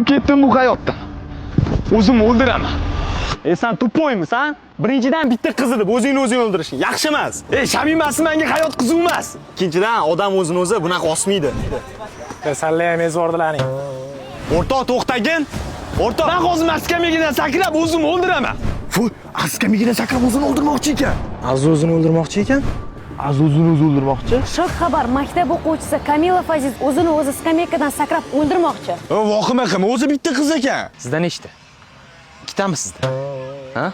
Chiqib ketdim bu hayotdan. O'zimni o'ldiraman. Sen tupoymisan? Birinchidan bitta qiz deb o'zingni o'zing o'ldirishing yaxshi emas. Shamimasi menga hayot qiziq emas. Ikkinchidan odam o'zini o'zi bunaqa osmaydi. Salla ham ezvordilaring. O'rtoq to'xtagin. O'rtoq, men hozir maskamiyadan sakrab o'zimni o'ldiraman. Maskamiyadan sakrab o'zini o'ldirmoqchi ekan. O'zini o'ldirmoqchi ekan? O'zini o'zi o'ldirmoqchi? Shok xabar, maktab o'quvchisi Kamilov Aziz o'zini o'zi skameykadan sakrab o'ldirmoqchi. Vohima qilma, o'zi bitta qiz ekan. Sizda nechta? Ikkitami sizda? Ha?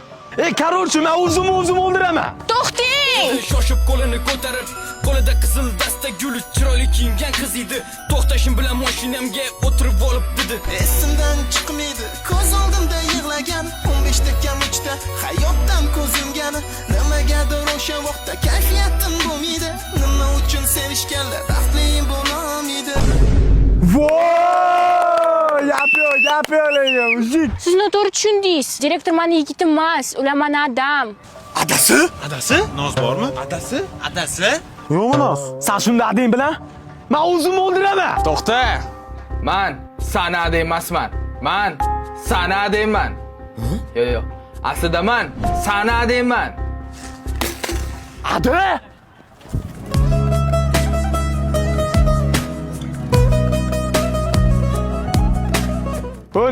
Kororchi, men o'zimni o'ldiraman. To'xting! Shoshib qo'lini ko'tarib, qo'lida qizil dasta guli chiroyli kiyingan qiz edi. To'xtashim bilan mashinamga o'tirib olib dedi. Esimdan chiqmaydi, ko'z oldimda yig'lagan 15 ta kamchita hayotdan ko'z yumgan. Nimagadir o'sha vaqtda kayfiyatim bo'lmaydi. Nima uchun sevishganlar baxtli bo'lolmaydi? Voy! Yapıyor mujik. Siz noto'g'ri tushundingiz. Direktor meni yigitim emas, ular meni adam. Adasi? Noz bormi? Adasi? Yo'qmi Noz? Sen shunda ading bilan men o'zimni o'ldiraman. To'xta. Men sanada emasman. Men sanada eman. Yo'q. Aslida men sanada eman. Adi?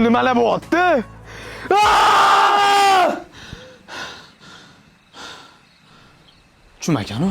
Nimalar bo'lyapti? Tushmagan u.